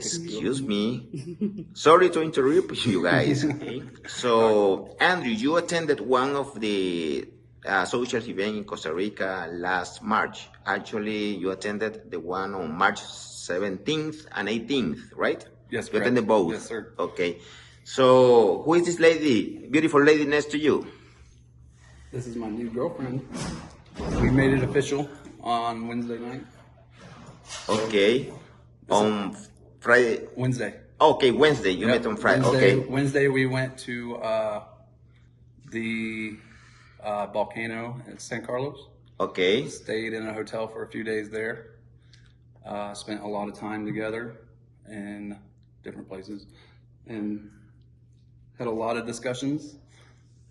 Excuse me. Sorry to interrupt you guys. Okay? So, Andrew, you attended one of the social events in Costa Rica last March. Actually, you attended the one on March 17th and 18th, right? Yes, You correct. attended both? Yes, sir. Okay. So, who is this lady, beautiful lady next to you? This is my new girlfriend. We made it official on Wednesday night. Okay. On Friday? Wednesday. Okay, Wednesday. You met on Friday. Okay. Wednesday we went to the volcano in San Carlos. Okay. Stayed in a hotel for a few days there. Spent a lot of time together in different places and had a lot of discussions.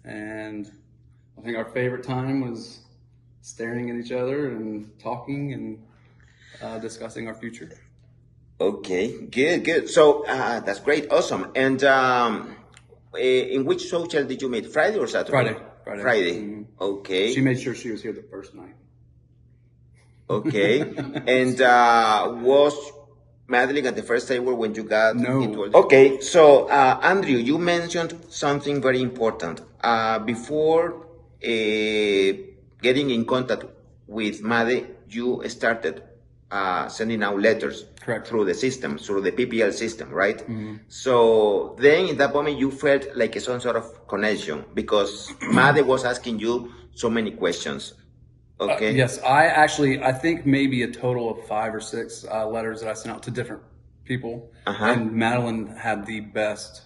And I think our favorite time was staring at each other and talking and discussing our future. Okay, good. So that's great, awesome. And in which social did you meet? Friday or Saturday? Friday. Mm-hmm. Okay. She made sure she was here the first night. Okay. And was Madeline at the first table when you got No. Okay, so Andrew, you mentioned something very important. Before getting in contact with Made, you started sending out letters. Correct. Through the system, through the PPL system, right? Mm-hmm. So then in that moment you felt like some sort of connection because Made was asking you so many questions. Okay. Yes, I think maybe a total of 5 or 6 letters that I sent out to different people. And Madeline had the best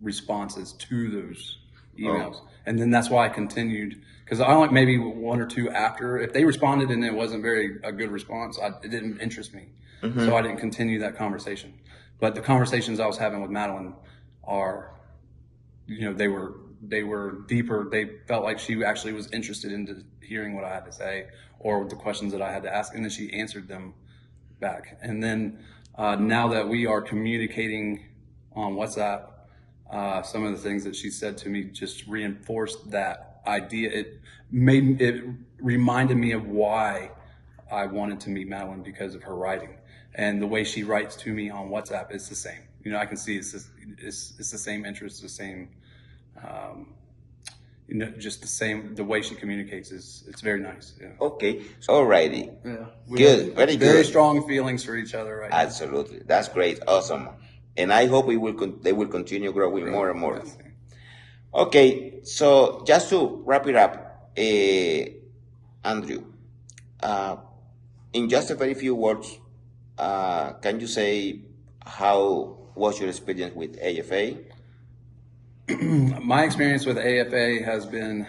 responses to those emails. And then that's why I continued, because I like maybe 1 or 2 after. If they responded and it wasn't a good response, it didn't interest me. So I didn't continue that conversation. But the conversations I was having with Madeline are, they were deeper. They felt like she actually was interested in hearing what I had to say or the questions that I had to ask, and then she answered them back. And then now that we are communicating on WhatsApp, some of the things that she said to me just reinforced that idea. It reminded me of why I wanted to meet Madeline, because of her writing. And the way she writes to me on WhatsApp is the same. I can see it's the same interest, the same, just the same. The way she communicates it's very nice. Yeah. Okay, alrighty. Yeah. Good, very good. Very strong feelings for each other right now. Absolutely, that's great, awesome. And I hope they will continue growing more and more. Yes. Okay, so just to wrap it up, Andrew, in just a very few words, can you say how was your experience with AFA? My experience with AFA has been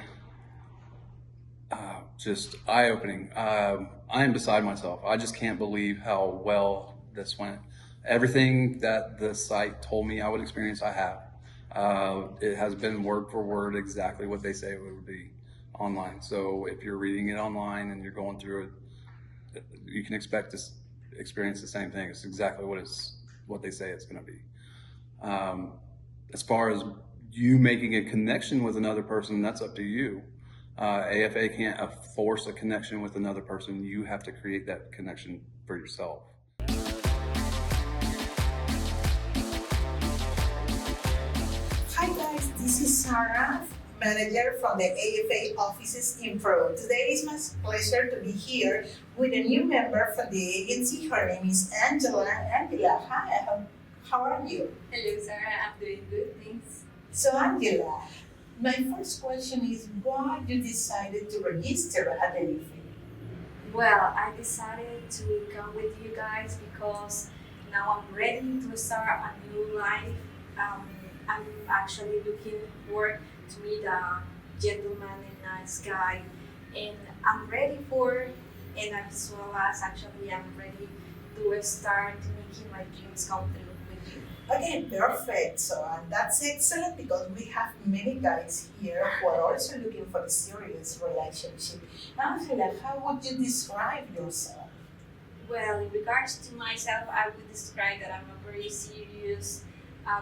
just eye-opening. I am beside myself. I just can't believe how well this went. Everything that the site told me I would experience, I have. It has been word for word exactly what they say it would be online. So if you're reading it online and you're going through it, you can expect to experience the same thing. It's exactly what they say it's going to be. As far as you making a connection with another person, that's up to you. AFA can't force a connection with another person. You have to create that connection for yourself. Hi guys, this is Sarah, manager from the AFA offices in Peru. Today is my pleasure to be here with a new member from the agency. Her name is Angela. Angela, hi, how are you? Hello Sarah, I'm doing good, thanks. So Angela, my first question is why you decided to register at the AFA? Well, I decided to come with you guys because now I'm ready to start a new life. I'm actually looking forward to meet a gentleman and nice guy, and I'm ready and as well as actually I'm ready to start making my dreams come true with you. Okay, perfect. So that's excellent because we have many guys here who are also looking for a serious relationship. Angela, how would you describe yourself? Well, in regards to myself, I would describe that I'm a very serious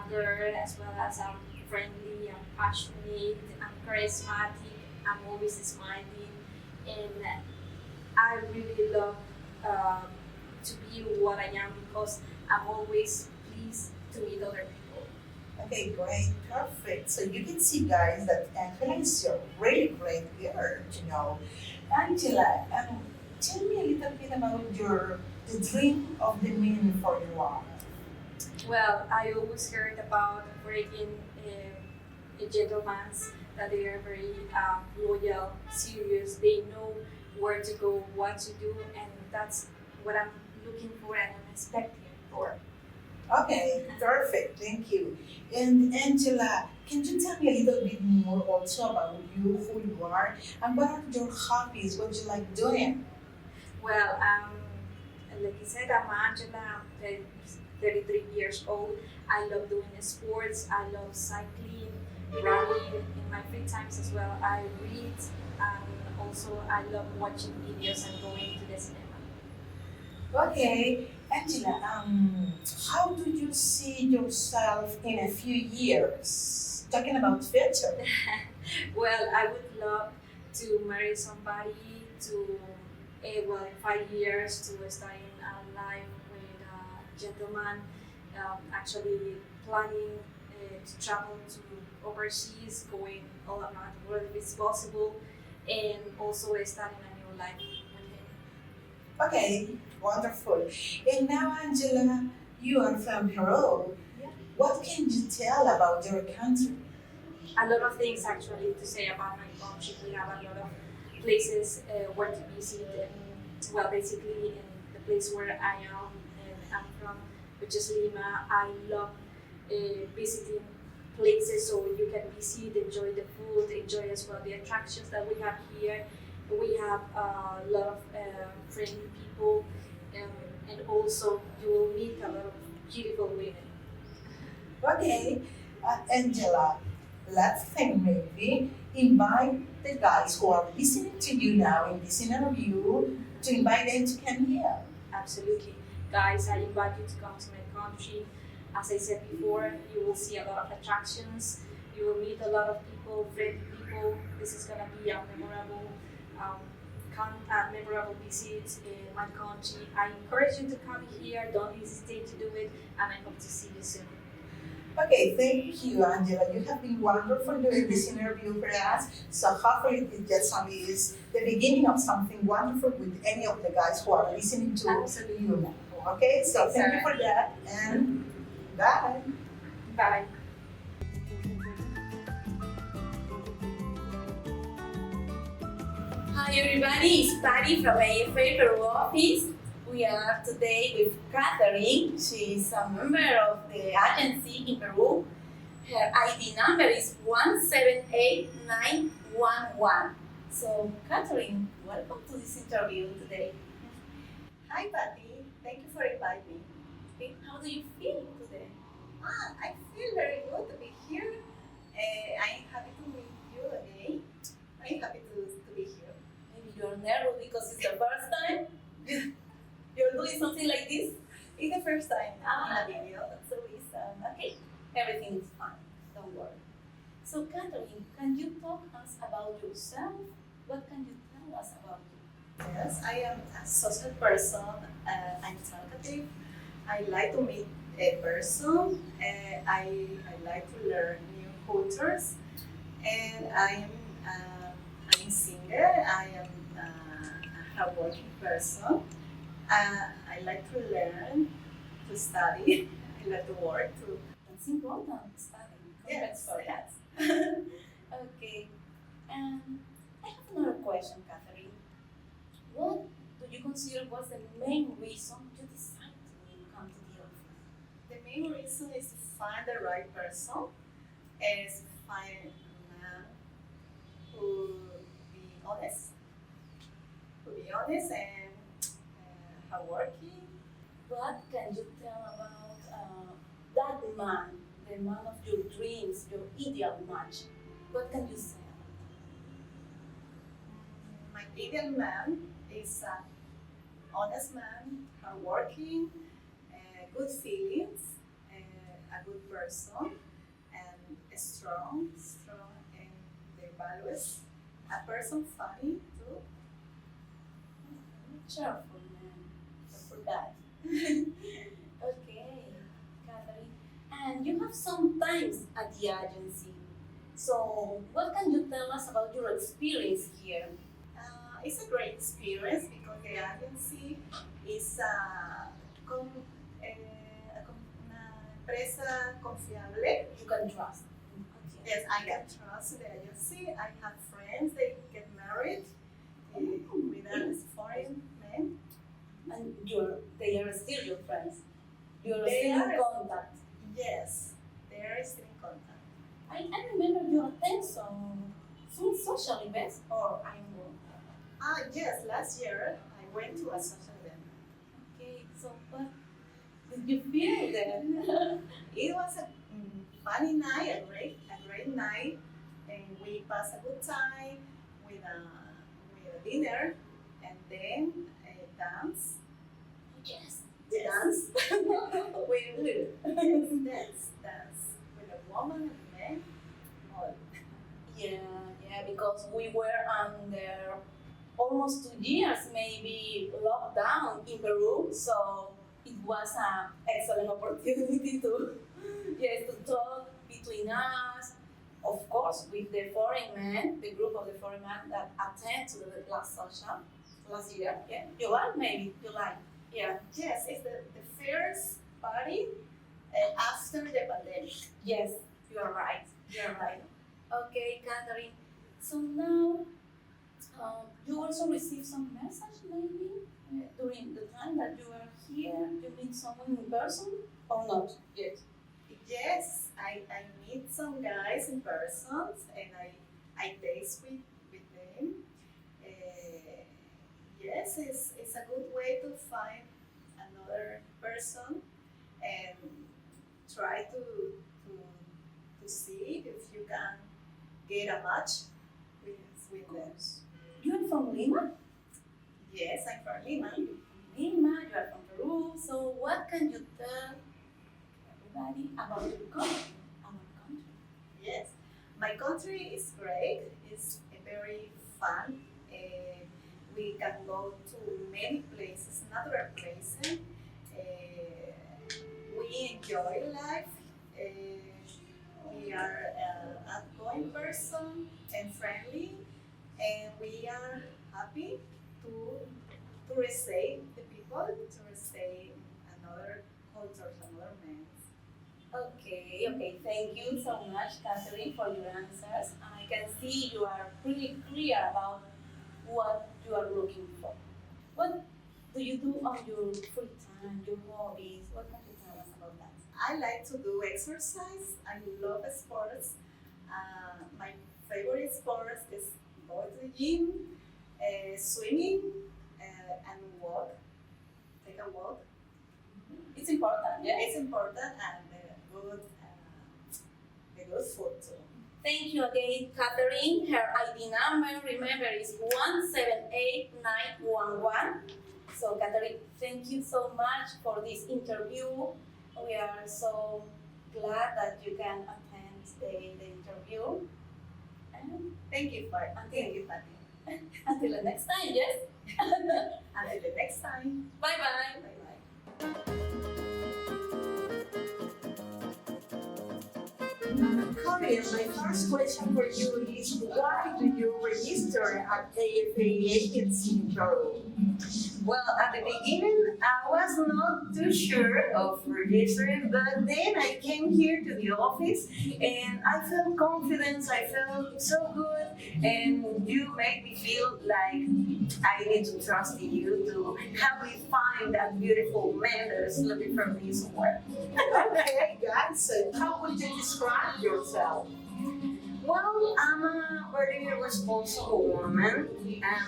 girl, as well as I'm friendly, I'm passionate, I'm charismatic, I'm always smiling, and I really love to be what I am because I'm always to meet other people. Okay, great, perfect. So you can see, guys, that Angela is a really great girl, you know. Angela, tell me a little bit about the dream of the men for your life. Well, I always heard about breaking a gentleman's that they are very loyal, serious. They know where to go, what to do, and that's what I'm looking for and I'm expecting for. Okay, perfect, thank you. And Angela, can you tell me a little bit more also about you, who you are, and what are your hobbies, what you like doing? Well, like I said, I'm Angela. I'm 33 years old. I love doing sports. I love cycling, running in my free times as well. I read, and also I love watching videos and going to the cinema. Okay, Angela, how do you see yourself in a few years? Talking about future. Well, I would love to marry somebody to, well, in 5 years to starting a life with a gentleman, actually planning to travel to overseas, going all around the world if it's possible, and also starting a new life with him. Okay, wonderful. And now, Angela, you are from Peru. Yeah. What can you tell about your country? A lot of things actually to say about my country. We have a lot of places where to visit, and well, basically in the place where I am and I'm from, which is Lima. I love visiting places so you can visit, enjoy the food, enjoy as well the attractions that we have here. We have a lot of friendly people, and also you will meet a lot of beautiful women. Okay, Angela, let's think maybe invite the guys who are listening to you now in this interview to invite them to come here. Absolutely. Guys, I invite you to come to my country. As I said before, you will see a lot of attractions. You will meet a lot of people, friendly people. This is going to be a um, memorable visit in my country. I encourage you to come here. Don't hesitate to do it. And I hope to see you soon. Okay, thank you, Angela. You have been wonderful doing this interview for us. So hopefully it just is the beginning of something wonderful with any of the guys who are listening to Absolutely. you now. Okay, so thank you for that and bye. Bye. Hi everybody, it's Patty from AFA Peru office. We are today with Catherine. She's a member of the agency in Peru. Her ID number is 178911. So Catherine, welcome to this interview today. Hi, Patty. Thank you for inviting me. Okay, how do you feel today? I feel very good to be here. I'm happy to meet you again. I'm happy to be here. Maybe you're nervous because it's the first time you're doing something like this. It's the first time in a video. That's the reason. Okay, everything is fine. Don't worry. So, Catherine, can you talk us about yourself? What can you tell us about you? Yes, I am a social person. I'm talkative. I like to meet a person. I like to learn new cultures. And I'm single. I am a hardworking person. I like to learn, to study. I like to work too. That's important, studying. Yes, For that. Okay. I have another question, Catherine. What do you consider was the main reason you decided to come to the office? The main reason is to find the right person, is find a man who be honest, and hardworking. What can you tell about that man, the man of your dreams, your ideal match? What can you say? My ideal man is an honest man, hardworking, good feelings, a good person, and strong in their values. A person funny too. Cheerful man. For that. Okay, Catherine. have some times at the agency. So, what can you tell us about your experience here? It's a great experience because the agency is una empresa confiable. You can trust. Yes, I can trust the agency. I have friends, they get married with a foreign men. And they are still your friends. You're They still in are- contact. Yes, they are still in contact. I remember you attend some social events, or I'm wrong. Yes, last year I went to a social event. Okay, so what did you feel there? It was a funny night, a great night, and we passed a good time with a dinner and then a dance. Yes, Yes. dance. Dance with a woman and a man. All. Yeah, because we were under almost 2 years, maybe locked down in Peru, so it was an excellent opportunity to talk between us. Of course, with the foreign men, the group of the foreign men that attend to the last social last year. Yeah, July maybe July. Yeah. Yes, it's the first party after the pandemic. Yes, you are right. You are right. Okay, Catherine. So now, you also received some message maybe during the time that you were here. You meet someone in person or not yet? Yes, I meet some guys in person and I date with them. Yes, it's a good way to find another person and try to see if you can get a match with them. You are from Lima? Yes, I'm from Lima. Lima, you are from Peru. So what can you tell everybody about your country? Our country. Yes, my country is great. It's very fun. We can go to many places, natural places. We enjoy life. We are an outgoing person and friendly, and we are happy to receive the people, to receive another culture, another men. Okay. Thank you so much, Catherine, for your answers. I can see you are pretty clear about what you are looking for. What do you do on your free time, your hobbies? What can you tell us about that? I like to do exercise. I love sports. My favorite sport is go to the gym, swimming, and walk. Take a walk. It's important, yeah? It's important and the good food too. Thank you again, Catherine. Her ID number, remember, is 178911. So, Catherine, thank you so much for this interview. We are so glad that you can attend the interview. And Thank you, Patty. until the next time, yes? Until the next time. Bye-bye. Bye-bye. Corinne, my first question for you is why do you register at AFA agency in Peru? Well, at the beginning, I was not too sure of registering, but then I came here to the office and I felt confidence, I felt so good, and you made me feel like I need to trust in you to help me find that beautiful man that is looking for me somewhere. Okay, guys, so how would you describe yourself? Well, I'm a very responsible woman. I'm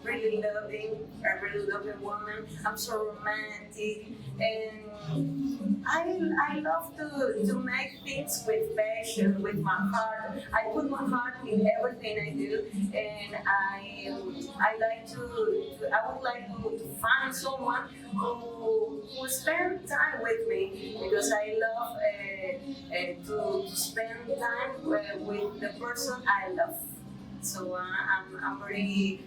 really loving, a really loving woman. I'm so romantic, and I love to make things with passion, with my heart. I put my heart in everything I do, and I like I would like to find someone who spend time with me because I love to spend time with the person I love. So I'm very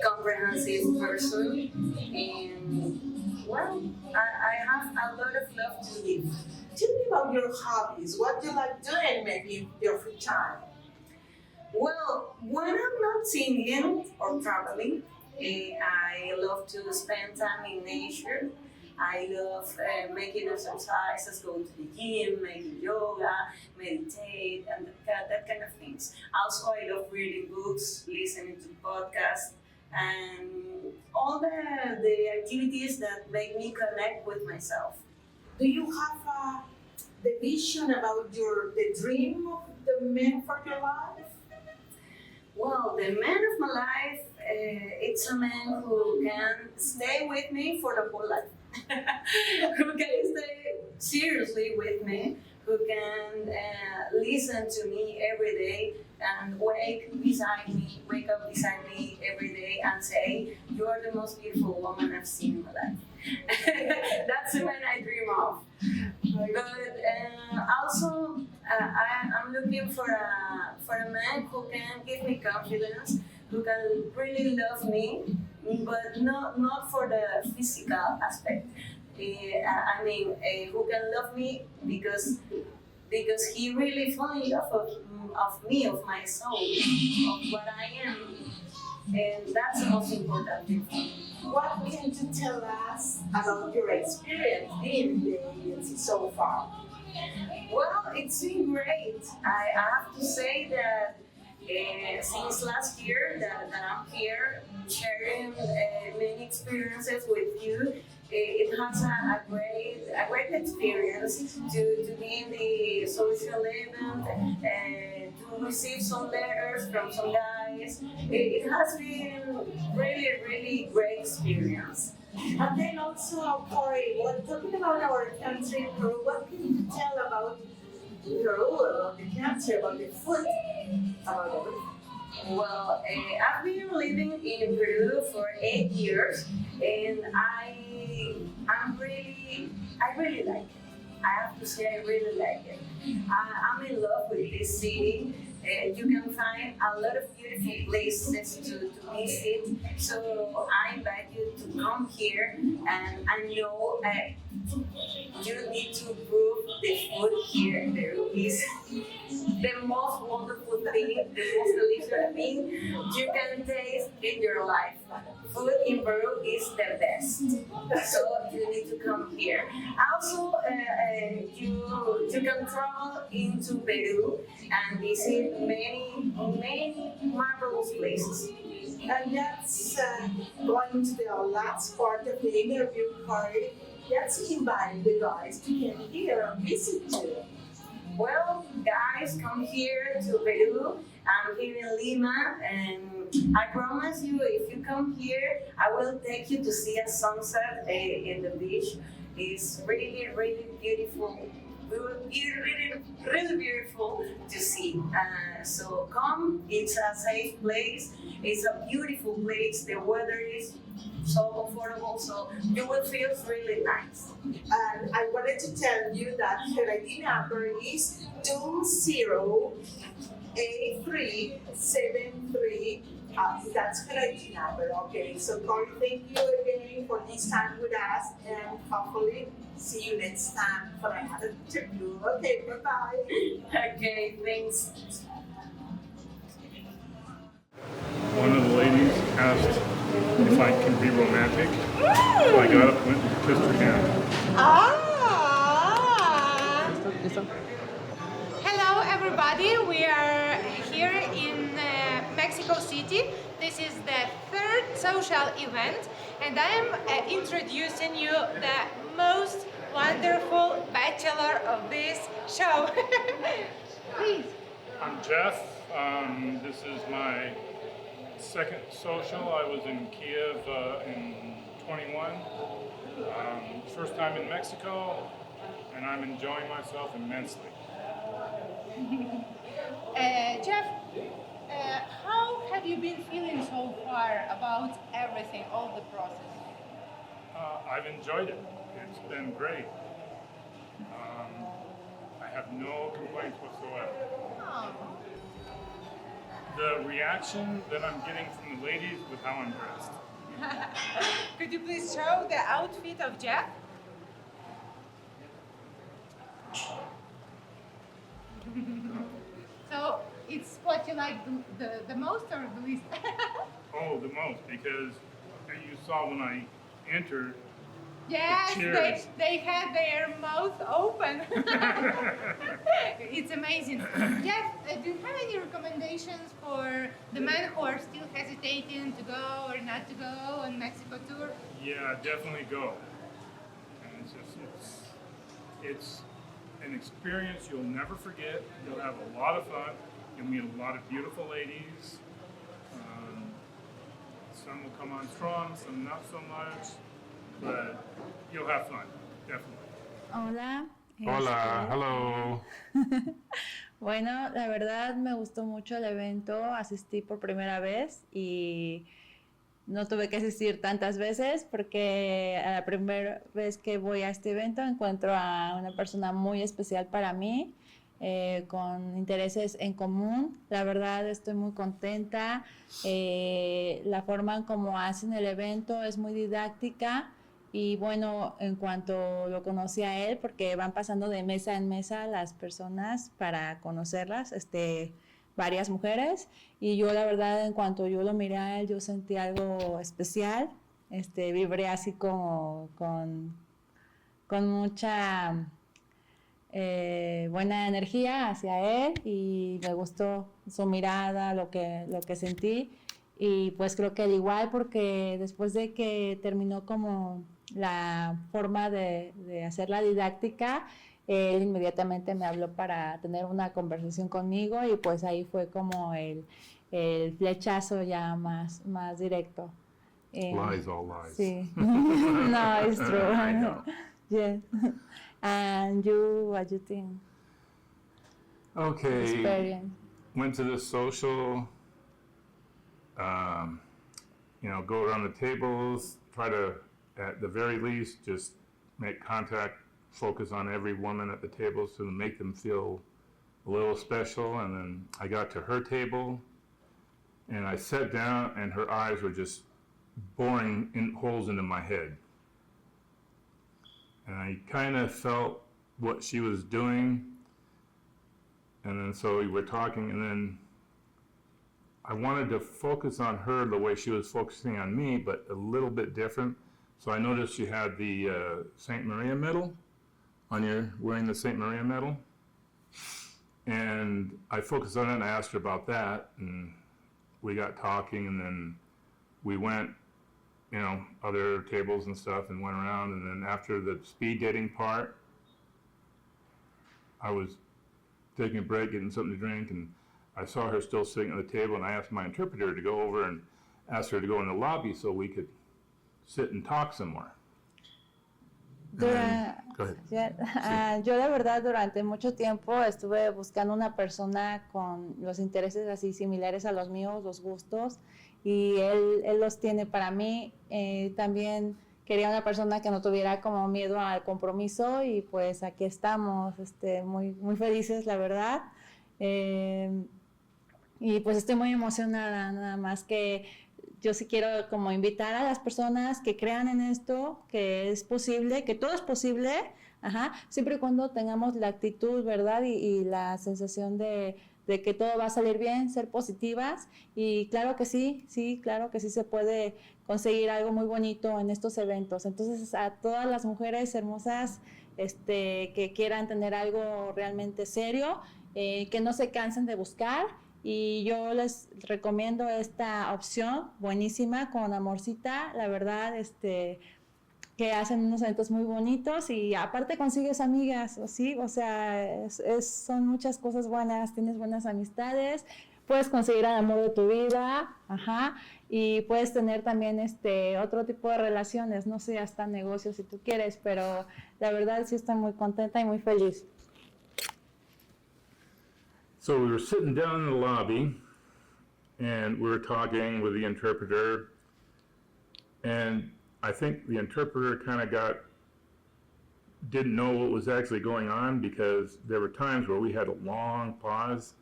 comprehensive person, and Well, I have a lot of love to live. Tell me about your hobbies. What do you like doing maybe in your free time? Well, when I'm not singing or traveling, I love to spend time in nature. I love making exercises, go to the gym, making yoga, meditate, and that kind of things. Also, I love reading books, listening to podcasts, and all the activities that make me connect with myself. Do you have the vision about the dream of the man for your life? Well, the man of my life, it's a man who can stay with me for the whole life. Who can stay seriously with me, who can listen to me every day and wake up beside me every day and say, "You are the most beautiful woman I've seen in my life." That's the man I dream of. But also, I'm looking for a man who can give me confidence, who can really love me, but not for the physical aspect. Who can love me because he really fell in love of me, of my soul, of what I am, and that's the most important thing for me. What can you tell us about your experience in the agency so far? Well, it's been great. I have to say that since last year that I'm here sharing many experiences with you, it has a great experience to be in the social event and to receive some letters from some guys. It has been really great experience. And then also, Corey, when talking about our country, Peru, what can you tell about Peru, about the country, about the food, about everything? Well, I've been living in Peru for 8 years, and I really like it. I have to say I really like it. I'm in love with this city. You can find a lot of beautiful places to visit. So I invite you to come here, and I know you need to prove the food here in Peru is the most wonderful thing, the most delicious thing you can taste in your life. Food in Peru is the best, so you need to come here. Also, you can travel into Peru and visit many marvelous places. And that's going to the last part of the interview, Corey. Let's invite the guys to come here and visit you. Well, guys, come here to Peru. I'm here in Lima, and I promise you, if you come here, I will take you to see a sunset in the beach. It's really beautiful. Really beautiful to see. So come, it's a safe place, it's a beautiful place, the weather is so comfortable, so you will feel really nice. And I wanted to tell you that her ID number is 208373. That's her ID number, okay? So Corey, thank you again for this time with us, and hopefully see you next time for another interview. Okay, bye-bye. Okay, thanks. One of the ladies asked if I can be romantic, so I got up, went and kissed her hand. Hello, everybody. We are here in Mexico City. This is the third social event, and I am introducing you the most wonderful bachelor of this show. Please. I'm Jeff. This is my second social. I was in Kiev in 21. First time in Mexico, and I'm enjoying myself immensely. Jeff, how have you been feeling so far about everything, all the process? I've enjoyed it. It's been great. I have no complaints whatsoever. Oh. The reaction that I'm getting from the ladies with how I'm dressed. Could you please show the outfit of Jeff? So it's what you like the most or the least? Oh, the most, because you saw when I entered. Yes, Cheers. they had their mouth open. It's amazing. Jeff, do you have any recommendations for the men who are still hesitating to go or not to go on Mexico tour? Yeah, definitely go. And it's an experience you'll never forget. You'll have a lot of fun. You'll meet a lot of beautiful ladies. Some will come on strong, some not so much, but you'll have fun, definitely. Hola. Hola, hello. Bueno, la verdad me gustó mucho el evento, asistí por primera vez y no tuve que asistir tantas veces porque a la primera vez que voy a este evento encuentro a una persona muy especial para mí, con intereses en común. La verdad estoy muy contenta. La forma en cómo hacen el evento es muy didáctica. Y bueno, en cuanto lo conocí a él, porque van pasando de mesa en mesa las personas para conocerlas, varias mujeres, y yo la verdad en cuanto yo lo miré a él, yo sentí algo especial, vibré así como con mucha buena energía hacia él y me gustó su mirada, lo que sentí. Y pues creo que al igual, porque después de que terminó como la forma de hacer la didáctica, él inmediatamente me habló para tener una conversación conmigo y pues ahí fue como el flechazo ya más directo. Lies, all lies. Sí. No, it's true. I know. Yeah. And you, what you think? Okay. Experience. Went to the social, go around the tables, try to, at the very least, just make contact, focus on every woman at the table to make them feel a little special. And then I got to her table and I sat down and her eyes were just boring holes into my head. And I kind of felt what she was doing. And then so we were talking, and then I wanted to focus on her the way she was focusing on me, but a little bit different. So I noticed she had the St. Maria medal wearing the St. Maria medal. And I focused on it and I asked her about that, and we got talking, and then we went, other tables and stuff and went around, and then after the speed dating part, I was taking a break, getting something to drink, and I saw her still sitting at the table, and I asked my interpreter to go over and ask her to go in the lobby so we could sit and talk some more. Go ahead. Yeah. Yo la verdad durante mucho tiempo estuve buscando una persona con los intereses así similares a los míos, los gustos, y él los tiene para mí. También quería una persona que no tuviera como miedo al compromiso y pues aquí estamos, muy, muy felices la verdad. Y pues estoy muy emocionada, nada más que yo sí quiero como invitar a las personas que crean en esto, que es posible, que todo es posible, siempre y cuando tengamos la actitud, ¿verdad? Y la sensación de que todo va a salir bien, ser positivas, y claro que sí, claro que sí se puede conseguir algo muy bonito en estos eventos. Entonces a todas las mujeres hermosas que quieran tener algo realmente serio, que no se cansen de buscar, y yo les recomiendo esta opción buenísima con Amorcita, la verdad, que hacen unos eventos muy bonitos y aparte consigues amigas, ¿sí? O sea, son muchas cosas buenas, tienes buenas amistades, puedes conseguir el amor de tu vida, y puedes tener también otro tipo de relaciones, no sé, hasta negocios si tú quieres, pero la verdad sí estoy muy contenta y muy feliz. So we were sitting down in the lobby, and we were talking with the interpreter, and I think the interpreter kind of didn't know what was actually going on, because there were times where we had a long pause,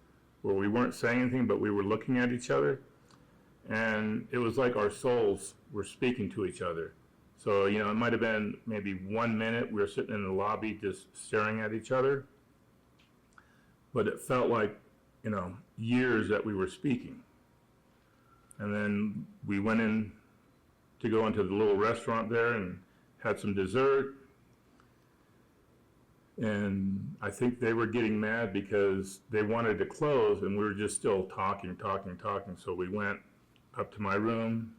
where we weren't saying anything, but we were looking at each other. and it was like our souls were speaking to each other. So, you know, it might have been maybe 1 minute, we were sitting in the lobby just staring at each other, but it felt like, you know, years that we were speaking. And then we went in to go into the little restaurant there and had some dessert. And I think they were getting mad because they wanted to close and we were just still talking. So we went up to my room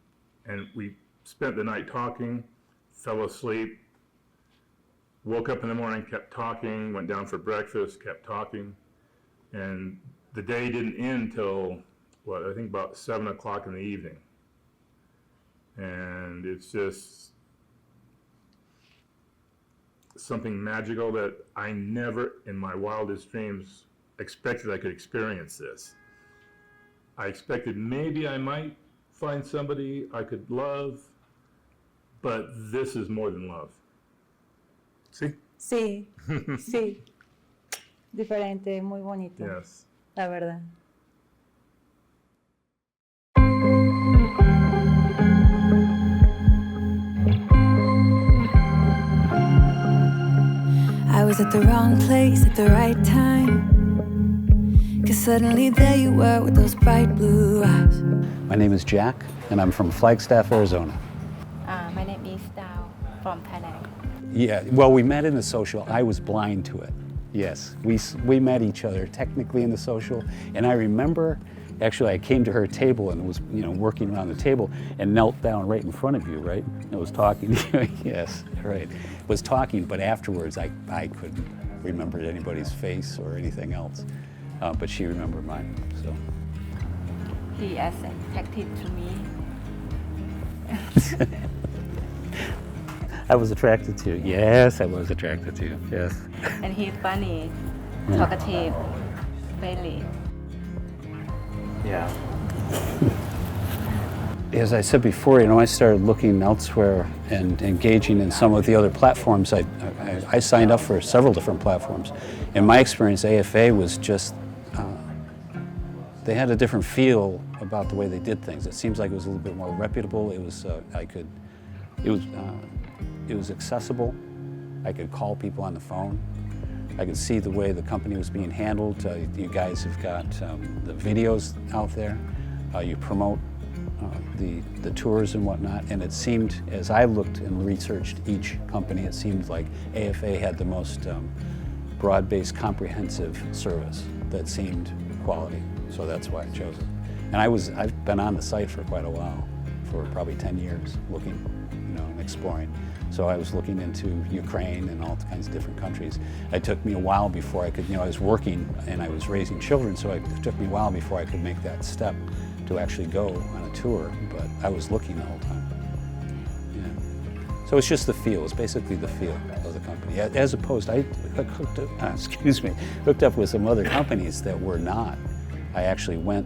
and we spent the night talking, fell asleep, woke up in the morning, kept talking, went down for breakfast, kept talking. And the day didn't end till, what, I think about 7 o'clock in the evening. And it's just something magical that I never in my wildest dreams expected I could experience this. I expected maybe I might find somebody I could love, but this is more than love. See? Sí, sí. Diferente, muy bonito. Yes. La verdad. I was at the wrong place at the right time, 'cause suddenly there you were with those bright blue eyes. My name is Jack, and I'm from Flagstaff, Arizona. My name is Stewart from Thailand. Yeah, well, we met in the social. I was blind to it. Yes, we met each other technically in the social, and I remember, actually, I came to her table and was, you know, working around the table and knelt down right in front of you, right? I was talking to you. Yes, right. Was talking, but afterwards I couldn't remember anybody's face or anything else, but she remembered mine. So He is attracted to me. I was attracted to you. Yes, I was attracted to you. Yes. And he's funny, talkative, friendly. Yeah. As I said before, you know, I started looking elsewhere and engaging in some of the other platforms. I signed up for several different platforms. In my experience, AFA was just, they had a different feel about the way they did things. It seems like it was a little bit more reputable. It was, it was accessible. I could call people on the phone. I could see the way the company was being handled. You guys have got the videos out there. You promote the tours and whatnot. And it seemed, as I looked and researched each company, it seemed like AFA had the most broad-based, comprehensive service that seemed quality. So that's why I chose it. And I've been on the site for quite a while, for probably 10 years, looking, you know, and exploring. So I was looking into Ukraine and all kinds of different countries. It took me a while before I could, you know, I was working and I was raising children, so it took me a while before I could make that step to actually go on a tour, but I was looking the whole time. Yeah. So it's just the feel, it's basically the feel of the company. As opposed, I hooked up with some other companies that were not. I actually went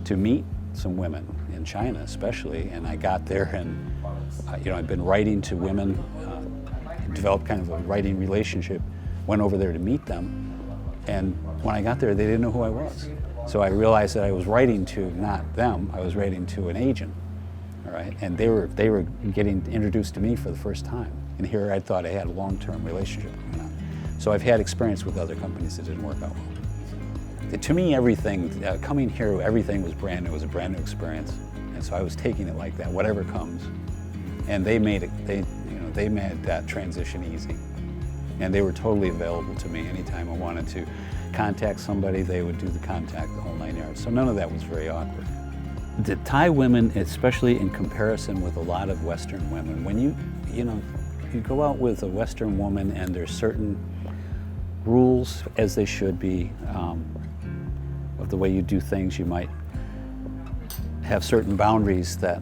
to meet some women in China especially, and I got there and you know, I'd been writing to women, developed kind of a writing relationship, went over there to meet them, and when I got there, they didn't know who I was. So I realized that I was writing to not them, I was writing to an agent, all right? And they were getting introduced to me for the first time. And here I thought I had a long-term relationship going on. So I've had experience with other companies that didn't work out well. To me, everything, coming here, everything was brand new. It was a brand new experience. And so I was taking it like that, whatever comes. And they made it, they made that transition easy. And they were totally available to me anytime I wanted to contact somebody, they would do the contact, the whole 9 yards. So none of that was very awkward. The Thai women, especially in comparison with a lot of Western women, when you go out with a Western woman and there's certain rules, as they should be, of the way you do things, you might have certain boundaries that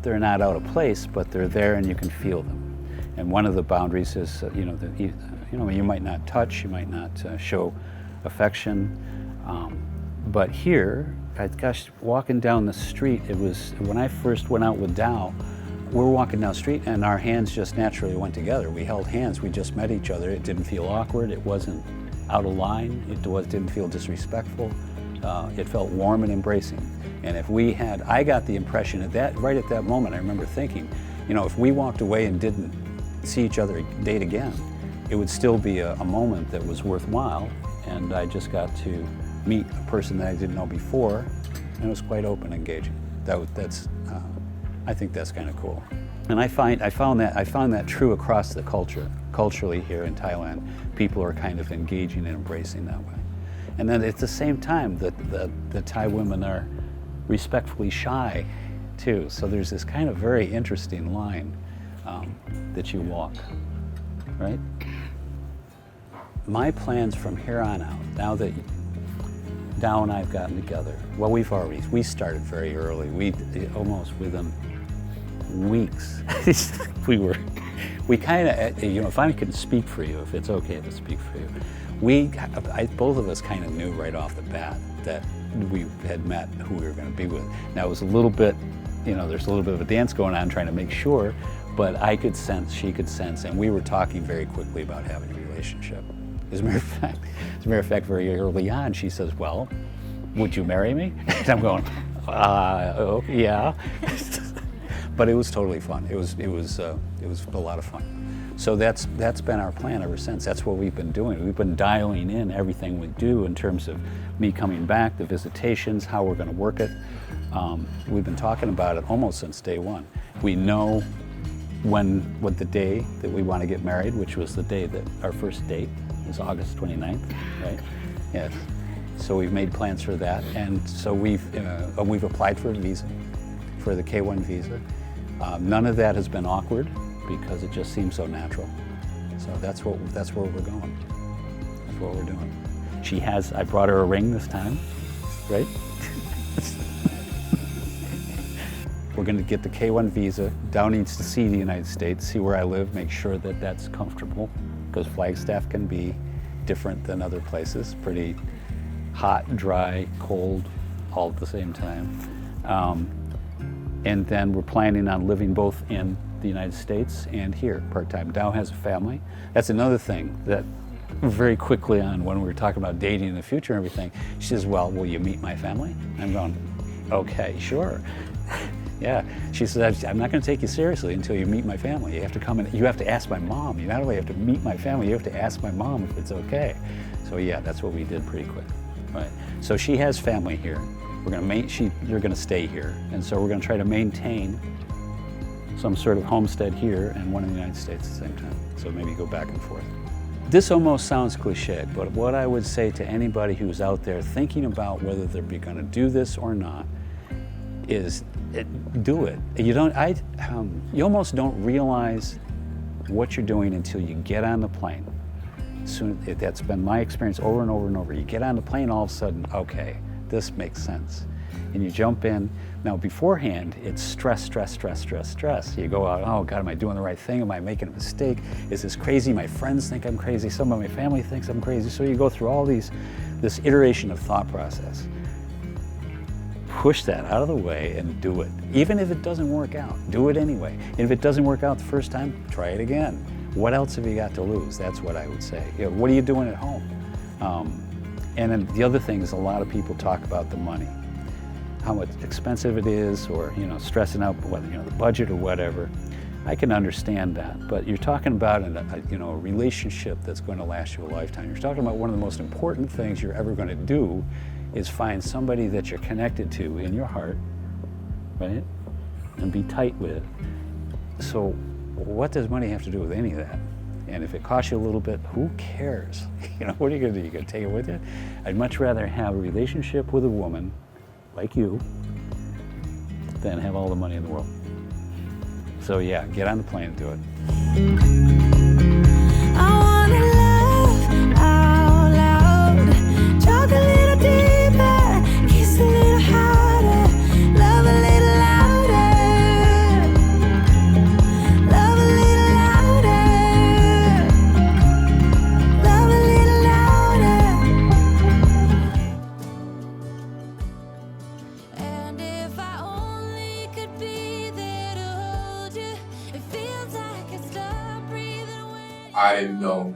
they're not out of place, but they're there and you can feel them. And one of the boundaries is, you might not touch, you might not show affection. But here, gosh, walking down the street, it was, when I first went out with Dow, we're walking down the street and our hands just naturally went together. We held hands, we just met each other. It didn't feel awkward, it wasn't out of line, it didn't feel disrespectful. It felt warm and embracing. And if we had, I got the impression at that, right at that moment, I remember thinking, you know, if we walked away and didn't see each other date again, it would still be a moment that was worthwhile. And I just got to meet a person that I didn't know before, and it was quite open, engaging. I think that's kind of cool. And I found that true across the culture. Culturally here in Thailand, people are kind of engaging and embracing that way. And then at the same time, the Thai women are respectfully shy too. So there's this kind of very interesting line that you walk, right? My plans from here on out, now that Dow and I have gotten together, well, we started very early. We almost within weeks, we kind of, you know, if I can speak for you, if it's okay to speak for you, both of us kind of knew right off the bat that we had met who we were going to be with. Now it was a little bit, you know, there's a little bit of a dance going on trying to make sure, but I could sense, she could sense, and we were talking very quickly about having a relationship. As a matter of fact, very early on, she says, "Well, would you marry me?" And I'm going, "Oh, yeah." But it was totally fun. It was a lot of fun. So that's been our plan ever since. That's what we've been doing. We've been dialing in everything we do in terms of me coming back, the visitations, how we're going to work it. We've been talking about it almost since day one. We know what the day that we want to get married, which was the day that our first date was August 29th, right? Yes. So we've made plans for that, and so we've applied for a visa, for the K1 visa. None of that has been awkward because it just seems so natural. So that's where we're going. That's what we're doing. I brought her a ring this time, right? We're going to get the K1 visa. Dow needs to see the United States, see where I live, make sure that that's comfortable, because Flagstaff can be different than other places, pretty hot, dry, cold, all at the same time. And then we're planning on living both in the United States and here, part-time. Dow has a family. That's another thing that very quickly on when we were talking about dating in the future and everything, she says, "Well, will you meet my family?" I'm going, "Okay, sure." Yeah, she said, "I'm not going to take you seriously until you meet my family. You have to come and you have to ask my mom. You not only have to meet my family, you have to ask my mom if it's okay." So yeah, that's what we did pretty quick. Right. So she has family here. You're going to stay here, and so we're going to try to maintain some sort of homestead here and one in the United States at the same time. So maybe go back and forth. This almost sounds cliche, but what I would say to anybody who's out there thinking about whether they're going to do this or not is do it. You almost don't realize what you're doing until you get on the plane. That's been my experience over and over and over. You get on the plane, all of a sudden, okay, this makes sense. And you jump in. Now beforehand, it's stress. You go out, oh God, am I doing the right thing? Am I making a mistake? Is this crazy? My friends think I'm crazy. Some of my family thinks I'm crazy. So you go through all this iteration of thought process. Push that out of the way and do it. Even if it doesn't work out, do it anyway. And if it doesn't work out the first time, try it again. What else have you got to lose? That's what I would say. What are you doing at home? And then the other thing is a lot of people talk about the money, how much expensive it is, or stressing out the budget or whatever. I can understand that, but you're talking about a relationship that's going to last you a lifetime. You're talking about one of the most important things you're ever going to do is find somebody that you're connected to in your heart, right? And be tight with. So what does money have to do with any of that? And if it costs you a little bit, who cares? What are you going to do? You going to take it with you? I'd much rather have a relationship with a woman like you than have all the money in the world. So yeah, get on the plane and do it. I wanna love out loud, talk a little deeper, kiss a little harder, love a little louder, love a little louder, love a little louder. And if I only could be there to hold you, it feels like I stop breathing when I didn't know.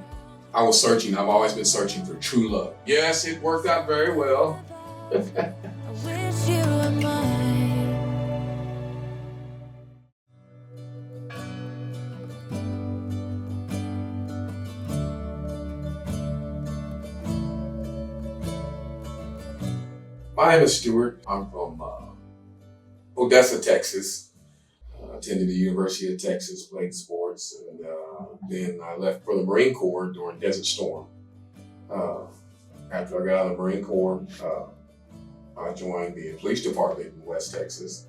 I was searching. I've always been searching for true love. Yes, it worked out very well. wish you were mine. My name is Stewart. I'm from Odessa, Texas. Attended the University of Texas, played sports, and then I left for the Marine Corps during Desert Storm. After I got out of the Marine Corps, I joined the police department in West Texas,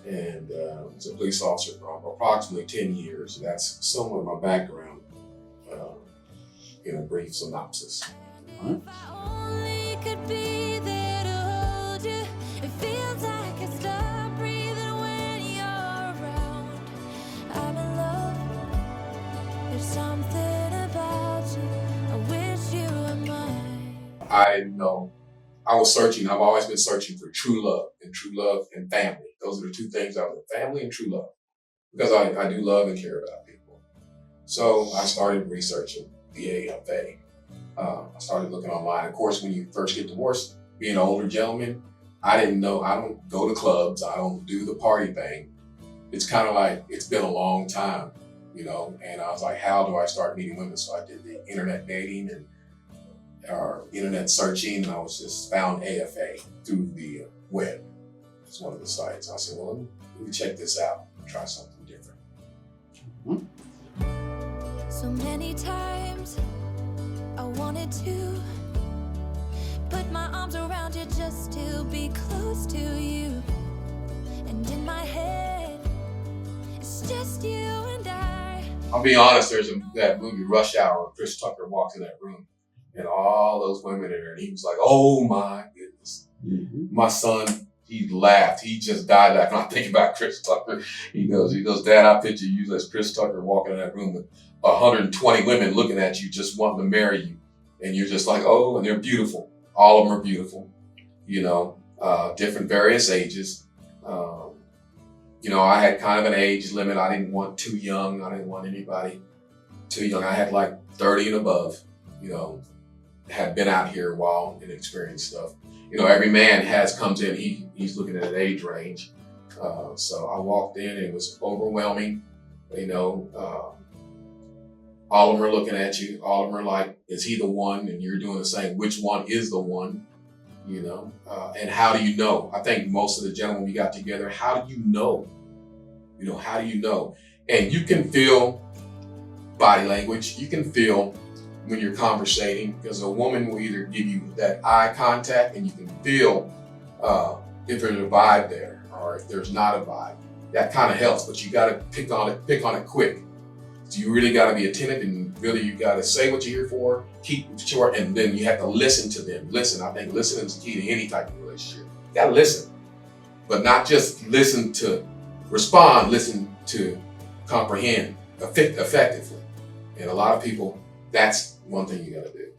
and was a police officer for approximately 10 years. That's some of my background in a brief synopsis. If I only could be there to hold you, it feels like I stop breathing when you're around. I'm in love, there's something about you, I wish you were mine. I didn't know. I was searching. I've always been searching for true love and family. Those are the two things I was, family and true love. Because I do love and care about people. So I started researching the AFA. I started looking online. Of course, when you first get divorced, being an older gentleman, I didn't know. I don't go to clubs. I don't do the party thing. It's kind of like, it's been a long time, you know, and I was like, how do I start meeting women? So I did the internet dating and internet searching, and I was just found AFA through the web. It's one of the sites. I said, well, let me check this out and try something different. So many times I wanted to put my arms around you just to be close to you. And in my head, it's just you and I. I'll be honest, there's that movie Rush Hour where Chris Tucker walks in that room and all those women in there, and he was like, oh my goodness. My son, he laughed. He just died laughing. I think about Chris Tucker. He goes, Dad, I picture you as Chris Tucker walking in that room with 120 women looking at you, just wanting to marry you. And you're just like, oh, and they're beautiful. All of them are beautiful, you know, different various ages. You know, I had kind of an age limit. I didn't want too young. I didn't want anybody too young. I had like 30 and above, you know, had been out here a while and experienced stuff. You know, every man comes in, he's looking at an age range. So I walked in and it was overwhelming. You know, all of them are looking at you. All of them are like, is he the one? And you're doing the same. Which one is the one? You know, and how do you know? I think most of the gentlemen we got together, how do you know? You know, how do you know? And you can feel body language. You can feel when you're conversating, because a woman will either give you that eye contact and you can feel if there's a vibe there or if there's not a vibe. That kind of helps, but you got to pick on it quick. So you really got to be attentive, and really you got to say what you're here for, keep it short, and then you have to listen to them. Listen, I think listening is key to any type of relationship. You got to listen, but not just listen to respond, listen to comprehend effectively. And a lot of people, that's one thing you got to do.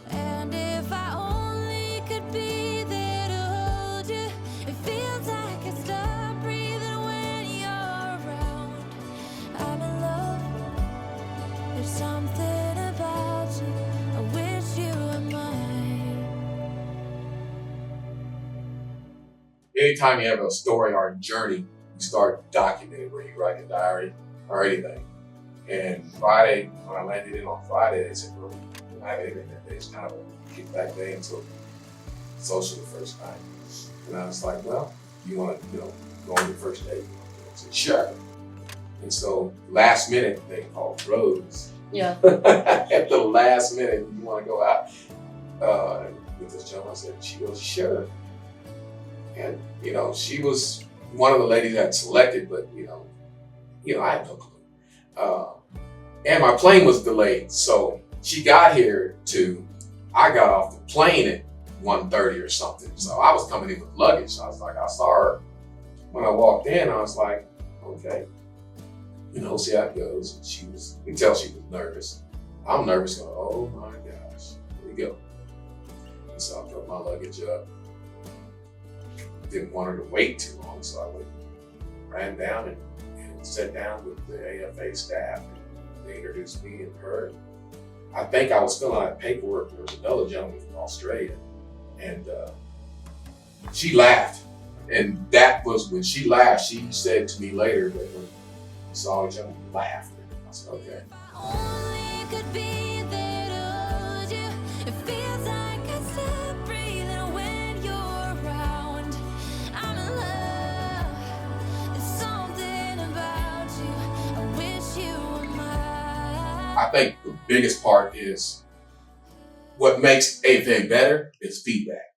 And if I only could be there to hold you, it feels like I stop breathing when you're around. I'm in love, there's something about you, I wish you were mine. Anytime you have a story or a journey, you start documenting, where you write a diary or anything. And Friday, when I landed in on Friday, they said, well, we don't have anything that day. It's kind of a kickback day until social the first time. And I was like, well, you want to, go on your first date? I said, sure. And so last minute, they called Rose. Yeah. At the last minute, you want to go out with this gentleman? I said, she goes, sure. And, she was one of the ladies that selected, but, I had no clue. And my plane was delayed. So she got here I got off the plane at 1:30 or something. So I was coming in with luggage. I was like, I saw her. When I walked in, I was like, okay, see how it goes. And you can tell she was nervous. I'm nervous going, oh my gosh, here we go. And so I put my luggage up. Didn't want her to wait too long. So I ran down and sat down with the AFA staff. And they introduced me and her. I think I was filling out paperwork. There was another gentleman from Australia. And she laughed. And that was when she laughed, she said to me later that when we saw each other, we laughed. I said, okay. Only could be there to hold you. It feels like I stop breathing when you're around. I'm in love. There's something about you. I wish you were mine. I think the biggest part is what makes AFA better is feedback.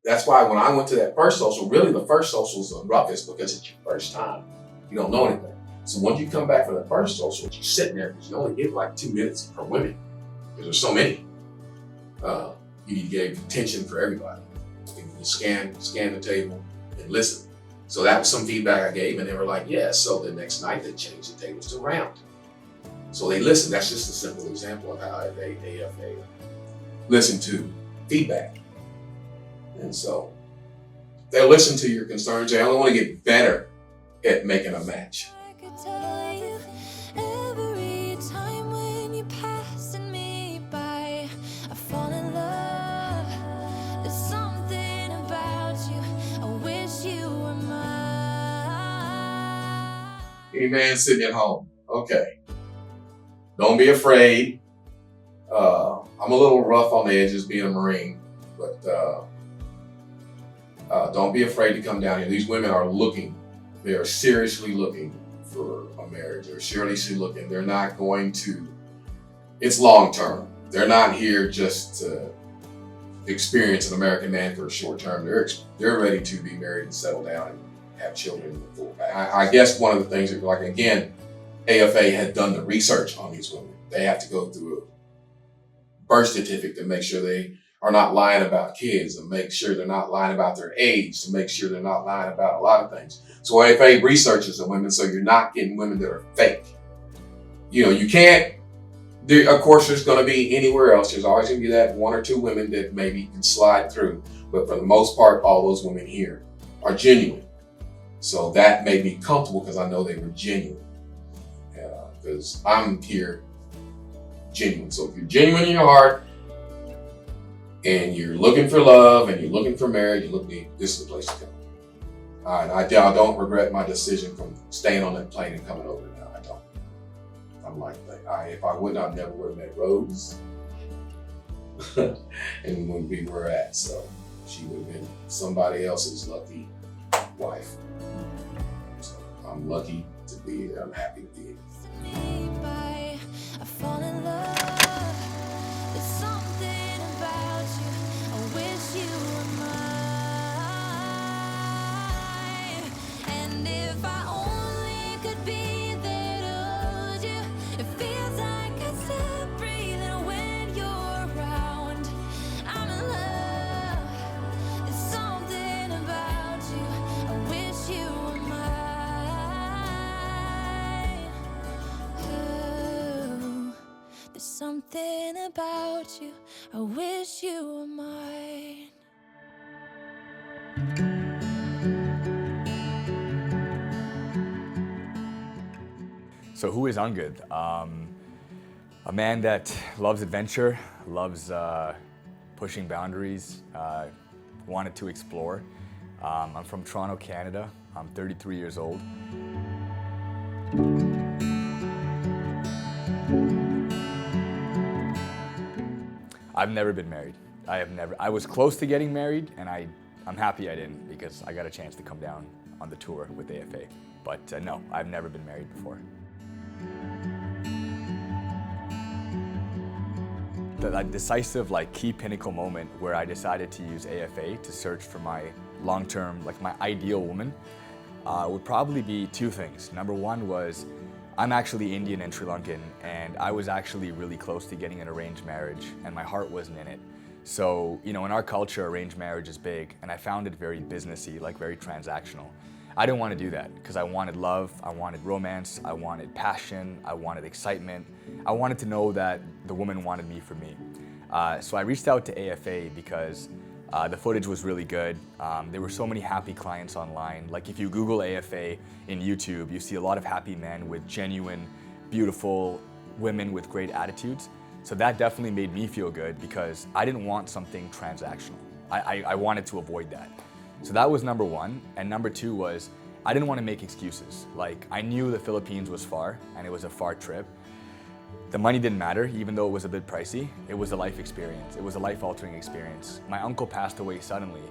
That's why when I went to that first social, really the first social is the roughest because it's your first time. You don't know anything. So once you come back for the first social, you're sitting there because you only get like 2 minutes per women because there's so many. You need to give attention for everybody. You scan the table and listen. So that was some feedback I gave, and they were like, yeah. So the next night they changed the tables to round. So they listened. That's just a simple example of how they listen to feedback. And so they'll listen to your concerns. They only want to get better at making a match. I could tell you every time when you're passing me by, I fall in love. There's something about you. I wish you were mine. Any man sitting at home, okay. Don't be afraid. I'm a little rough on the edges being a Marine, but don't be afraid to come down here. These women are looking. They are seriously looking for a marriage. They're seriously looking. They're not going to, it's long term. They're not here just to experience an American man for a short term. They're ready to be married and settle down and have children. I guess one of the things that, like, again, AFA had done the research on these women. They have to go through a birth certificate to make sure they are not lying about kids, and make sure they're not lying about their age, to make sure they're not lying about a lot of things. So AFA researches the women, so you're not getting women that are fake. You know, you can't, of course there's going to be anywhere else, there's always going to be that 1 or 2 women that maybe can slide through, but for the most part, all those women here are genuine. So that made me comfortable because I know they were genuine. Because I'm here genuine. So if you're genuine in your heart, and you're looking for love, and you're looking for marriage, this is the place to come. I don't regret my decision from staying on that plane and coming over now. I don't. I'm like, if I would, I never would have met Rose, and wouldn't be where we're at. So she would have been somebody else's lucky wife. So I'm lucky to be here. I'm happy to be here. I fall in love. There's something about you. I wish you were mine. And if I only could be there to hold you, it feels like I stop breathing when you're around. I'm in love. There's something about you. I wish you were mine. Ooh, there's something about you. I wish you were mine. So who is ungood? A man that loves adventure, loves pushing boundaries, wanted to explore. I'm from Toronto, Canada. I'm 33 years old. I've never been married. I was close to getting married, and I'm happy I didn't, because I got a chance to come down on the tour with AFA. But no, I've never been married before. The decisive, key pinnacle moment where I decided to use AFA to search for my long-term, my ideal woman, would probably be 2 things. Number 1 was, I'm actually Indian and Sri Lankan, and I was actually really close to getting an arranged marriage, and my heart wasn't in it. So, in our culture, arranged marriage is big, and I found it very businessy, very transactional. I didn't want to do that, because I wanted love, I wanted romance, I wanted passion, I wanted excitement. I wanted to know that the woman wanted me for me. So I reached out to AFA because the footage was really good. There were so many happy clients online. If you Google AFA in YouTube, you see a lot of happy men with genuine, beautiful women with great attitudes. So that definitely made me feel good because I didn't want something transactional. I wanted to avoid that. So that was number one. And number two was, I didn't want to make excuses. Like, I knew the Philippines was far, and it was a far trip. The money didn't matter, even though it was a bit pricey. It was a life experience. It was a life-altering experience. My uncle passed away suddenly,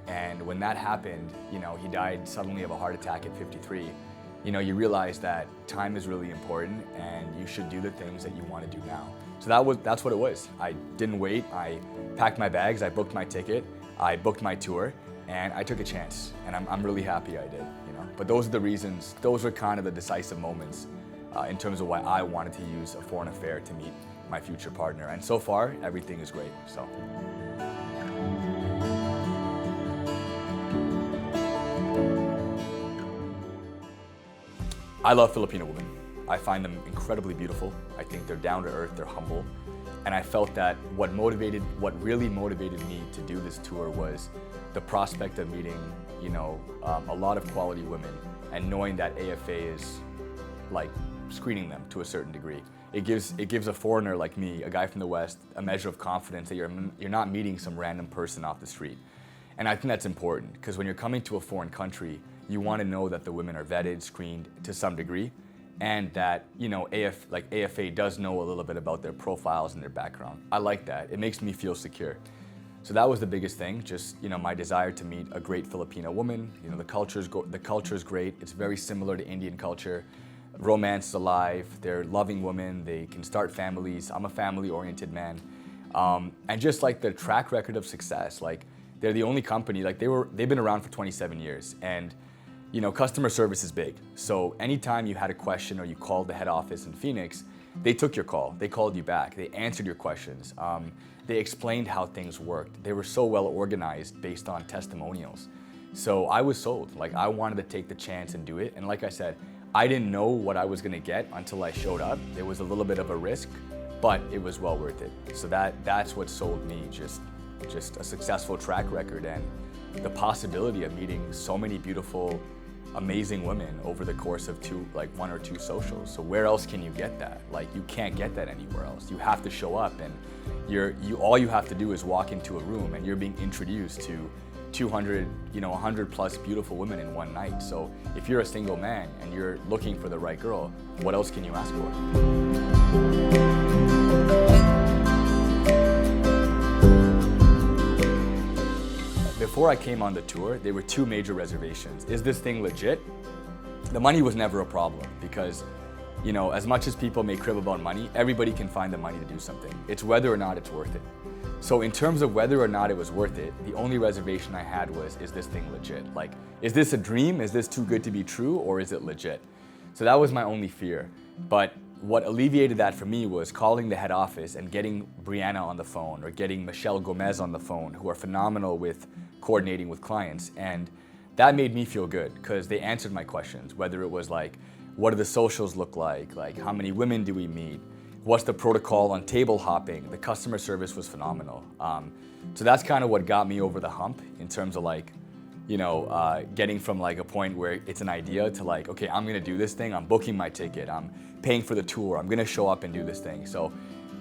and when that happened, you know, he died suddenly of a heart attack at 53. You know, you realize that time is really important, and you should do the things that you want to do now. So that's what it was. I didn't wait. I packed my bags, I booked my ticket, I booked my tour, and I took a chance. And I'm really happy I did, you know. But those are the reasons, those are kind of the decisive moments in terms of why I wanted to use a foreign affair to meet my future partner. And so far, everything is great, so. I love Filipino women. I find them incredibly beautiful. I think they're down to earth, they're humble. And I felt that what really motivated me to do this tour was the prospect of meeting, you know, a lot of quality women and knowing that AFA is like screening them to a certain degree. It gives a foreigner like me, a guy from the West, a measure of confidence that you're not meeting some random person off the street. And I think that's important, because when you're coming to a foreign country, you want to know that the women are vetted, screened to some degree, and that, you know, AFA does know a little bit about their profiles and their background. I like that. It makes me feel secure. So that was the biggest thing, just, you know, my desire to meet a great Filipino woman. You know, the culture's great. It's very similar to Indian culture. Romance is alive. They're loving women. They can start families. I'm a family-oriented man. And just like their track record of success, like they're the only company, like they've been around for 27 years, and you know, customer service is big. So anytime you had a question or you called the head office in Phoenix, they took your call, they called you back, they answered your questions, they explained how things worked. They were so well organized based on testimonials. So I was sold, like I wanted to take the chance and do it. And like I said, I didn't know what I was gonna get until I showed up. It was a little bit of a risk, but it was well worth it. So that's what sold me, just a successful track record and the possibility of meeting so many beautiful, amazing women over the course of one or two socials. So where else can you get that? Like, you can't get that anywhere else. You have to show up, and all you have to do is walk into a room and you're being introduced to 200, 100 plus beautiful women in one night. So if you're a single man and you're looking for the right girl, what else can you ask for? Before I came on the tour, there were two major reservations. Is this thing legit? The money was never a problem because, you know, as much as people may crib about money, everybody can find the money to do something. It's whether or not it's worth it. So in terms of whether or not it was worth it, the only reservation I had was, is this thing legit? Like, is this a dream? Is this too good to be true, or is it legit? So that was my only fear. But what alleviated that for me was calling the head office and getting Brianna on the phone or getting Michelle Gomez on the phone, who are phenomenal with coordinating with clients. And that made me feel good because they answered my questions, whether it was like, what do the socials look like how many women do we meet? What's the protocol on table hopping? The customer service was phenomenal. So that's kind of what got me over the hump in terms of like, getting from like a point where it's an idea to like, okay, I'm gonna do this thing, I'm booking my ticket, I'm paying for the tour, I'm gonna show up and do this thing. So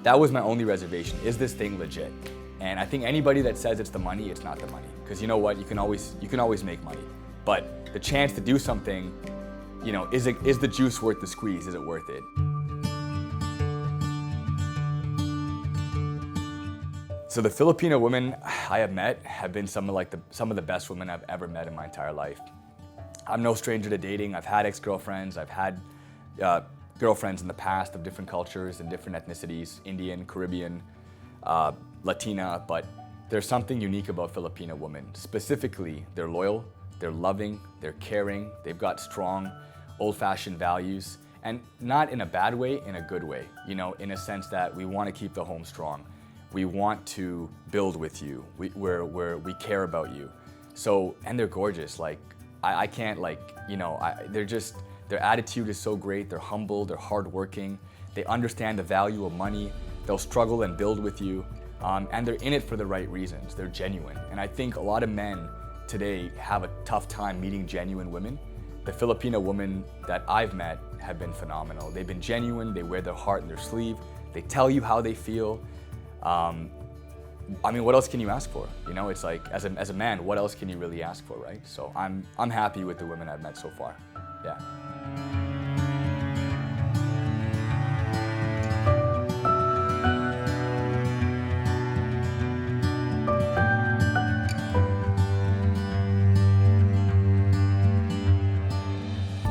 that was my only reservation. Is this thing legit? And I think anybody that says it's the money, it's not the money. Because you know what, you can always make money. But the chance to do something, is the juice worth the squeeze? Is it worth it? So the Filipino women I have met have been some of the best women I've ever met in my entire life. I'm no stranger to dating. I've had ex-girlfriends. I've had girlfriends in the past of different cultures and different ethnicities, Indian, Caribbean, Latina, but there's something unique about Filipino women. Specifically, they're loyal, they're loving, they're caring, they've got strong, old-fashioned values, and not in a bad way, in a good way, in a sense that we want to keep the home strong. We want to build with you, we care about you. So, and they're gorgeous, I can't their attitude is so great, they're humble, they're hardworking, they understand the value of money, they'll struggle and build with you, and they're in it for the right reasons, they're genuine. And I think a lot of men today have a tough time meeting genuine women. The Filipino women that I've met have been phenomenal. They've been genuine, they wear their heart in their sleeve, they tell you how they feel. I mean, what else can you ask for? You know, it's like, as a man, what else can you really ask for, right? So I'm happy with the women I've met so far, yeah.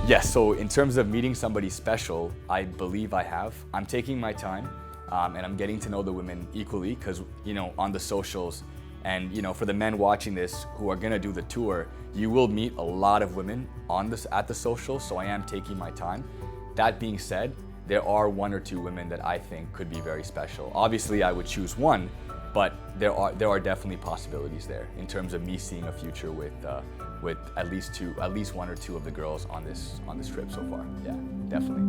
Yes, so in terms of meeting somebody special, I believe I have. I'm taking my time and I'm getting to know the women equally because, you know, on the socials and, you know, for the men watching this who are gonna do the tour, you will meet a lot of women at the socials, so I am taking my time. That being said, there are 1 or 2 women that I think could be very special. Obviously, I would choose one, but there are definitely possibilities there in terms of me seeing a future with at least 1 or 2 of the girls on this trip so far. Yeah, definitely.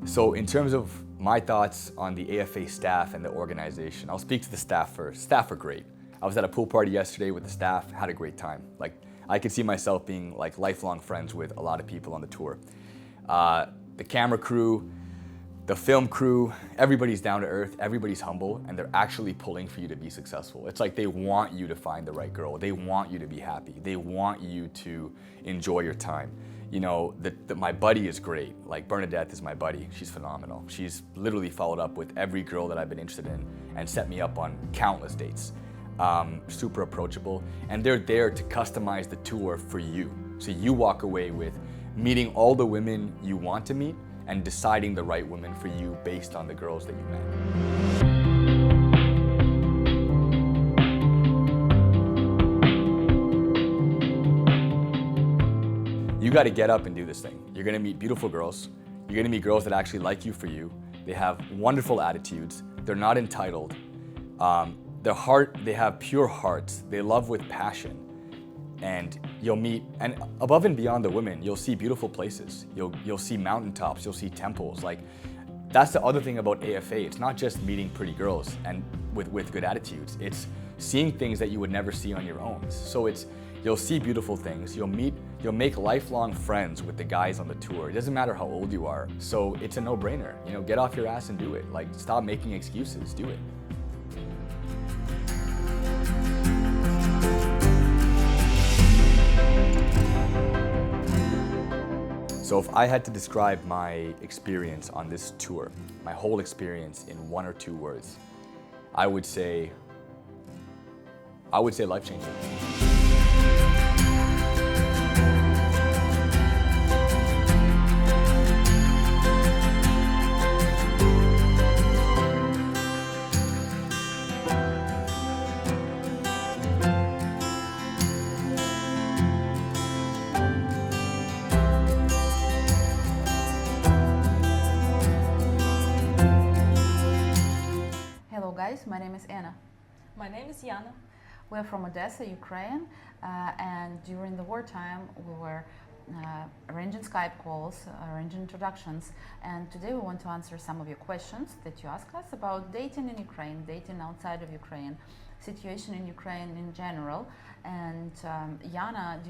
So in terms of my thoughts on the AFA staff and the organization, I'll speak to the staff first. Staff are great. I was at a pool party yesterday with the staff, had a great time. Like, I could see myself being like lifelong friends with a lot of people on the tour. The camera crew, the film crew, everybody's down to earth, everybody's humble, and they're actually pulling for you to be successful. It's like they want you to find the right girl. They want you to be happy. They want you to enjoy your time. You know, my buddy is great. Like, Bernadette is my buddy. She's phenomenal. She's literally followed up with every girl that I've been interested in and set me up on countless dates. Super approachable, and they're there to customize the tour for you. So you walk away with meeting all the women you want to meet and deciding the right women for you based on the girls that you met. You got to get up and do this thing. You're going to meet beautiful girls. You're going to meet girls that actually like you for you. They have wonderful attitudes. They're not entitled. They have pure hearts. They love with passion. And you'll meet, and above and beyond the women, you'll see beautiful places. You'll see mountaintops, you'll see temples. Like, that's the other thing about AFA. It's not just meeting pretty girls and with good attitudes. It's seeing things that you would never see on your own. So you'll see beautiful things. You'll make lifelong friends with the guys on the tour. It doesn't matter how old you are. So it's a no-brainer. You know, get off your ass and do it. Like, stop making excuses, do it. So if I had to describe my experience on this tour, my whole experience in 1 or 2 words, I would say life-changing. My name is Anna. My name is Yana. We're from Odessa, Ukraine, and during the wartime we were arranging Skype calls, arranging introductions, and today we want to answer some of your questions that you ask us about dating in Ukraine, dating outside of Ukraine, situation in Ukraine in general. And Yana,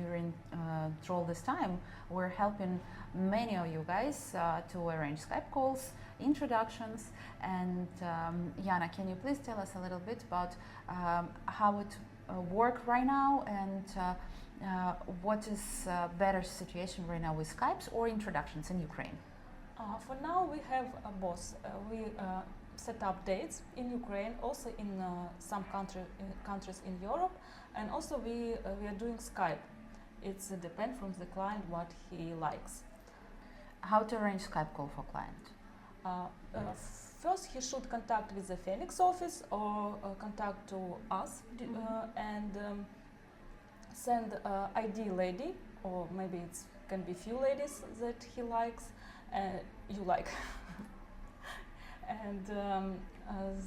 through all this time, we're helping many of you guys to arrange Skype calls, introductions. And Yana, can you please tell us a little bit about how it works right now, and what is better situation right now with Skypes or introductions in Ukraine? For now, we have both. We set up dates in Ukraine, also in some countries in Europe, and also we are doing Skype. It's depends from the client what he likes. How to arrange Skype call for client? First, he should contact with the Phoenix office or contact to us and send ID lady, or maybe it can be few ladies that he likes, you like. And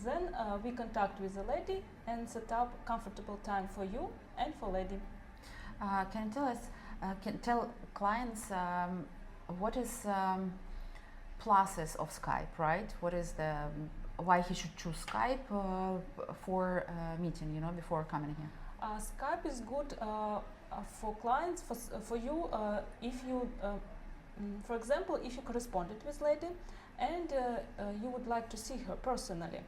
then we contact with the lady and set up comfortable time for you and for lady. Can you tell us, tell clients what is pluses of Skype, right? What is the why he should choose Skype for meeting, you know, before coming here? Skype is good for clients, for you, if you, for example, if you corresponded with lady and you would like to see her personally,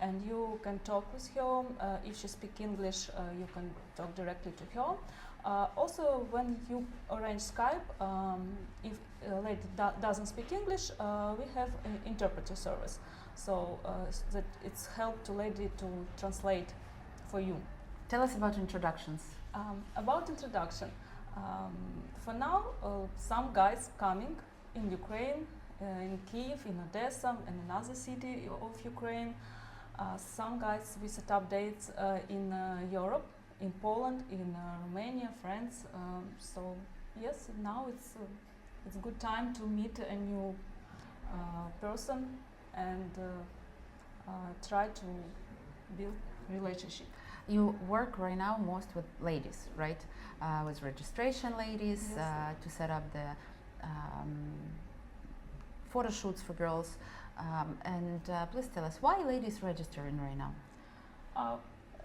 and you can talk with her. If she speaks English, you can talk directly to her. Also, when you arrange Skype, if a lady doesn't speak English, we have an interpreter service, so that it's help to lady to translate for you. Tell us about introductions. About introduction, for now, some guys coming in Ukraine, in Kiev, in Odessa, and another city of Ukraine. Some guys we set up dates in Europe, in Poland, in Romania, France. So yes, now it's a good time to meet a new person and try to build relationship. You work right now most with ladies, right? With registration ladies, Yes. to set up the photo shoots for girls. Please tell us, why ladies registering right now?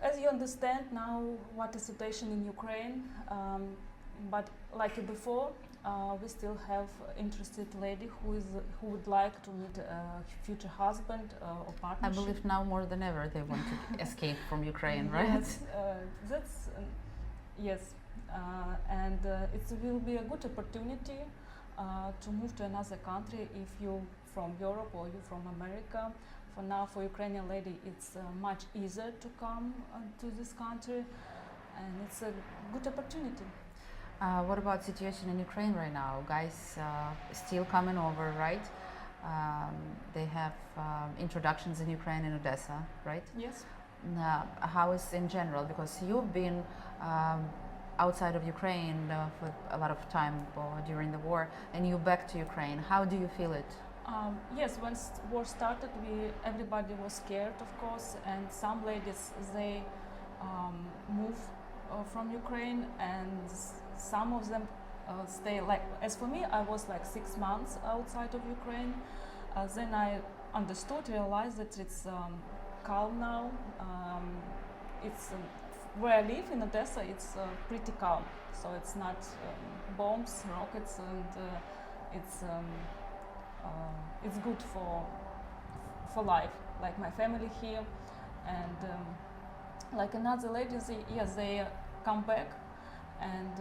As you understand now what is situation in Ukraine, but like before, we still have interested lady who would like to meet a future husband or I partnership. believe now more than ever they want to escape from Ukraine, right? Yes, that's yes, and it will be a good opportunity to move to another country if you from Europe or you from America. For now, for Ukrainian lady, it's much easier to come to this country, and it's a good opportunity. What about situation in Ukraine right now? Guys still coming over, right? They have introductions in Ukraine and Odessa, right? Yes. How is in general? Because you've been outside of Ukraine for a lot of time during the war, and you back to Ukraine. How do you feel it? Yes, when war started, everybody was scared, of course, and some ladies they move from Ukraine, and some of them stay. Like as for me, I was like 6 months outside of Ukraine. Then I realized that it's calm now. It's where I live in Odessa. It's pretty calm, so it's not bombs, rockets, and it's good for life. Like my family here, and like another ladies, yes, they come back, and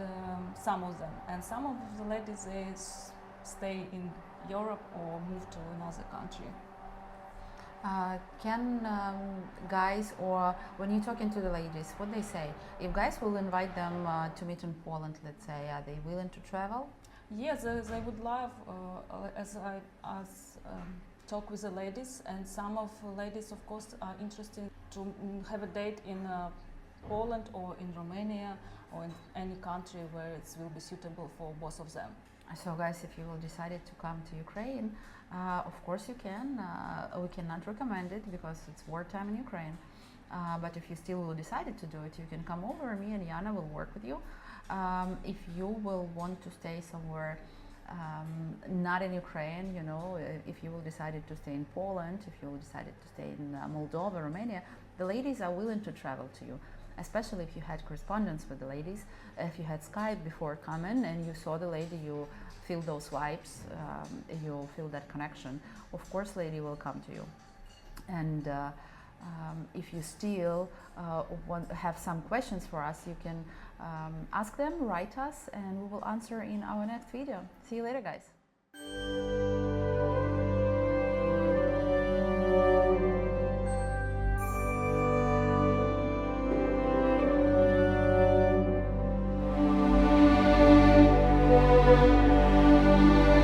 some of them, and some of the ladies they stay in Europe or move to another country. Can guys, or when you're talking to the ladies, what they say? If guys will invite them to meet in Poland, let's say, are they willing to travel? Yes, they would love, as I talk with the ladies, and some of the ladies, of course, are interested to have a date in Poland or in Romania or in any country where it will be suitable for both of them. So guys, if you will decided to come to Ukraine, of course you can. We cannot recommend it because it's wartime in Ukraine. But if you still will decided to do it, you can come over. Me and Yana will work with you. If you will want to stay somewhere not in Ukraine, you know, if you will decided to stay in Poland, if you will decided to stay in Moldova, Romania, the ladies are willing to travel to you. Especially if you had correspondence with the ladies, if you had Skype before coming and you saw the lady, you feel those vibes, you feel that connection. Of course, lady will come to you. And if you still have some questions for us, you can ask them, write us, and we will answer in our next video. See you later, guys. Thank you.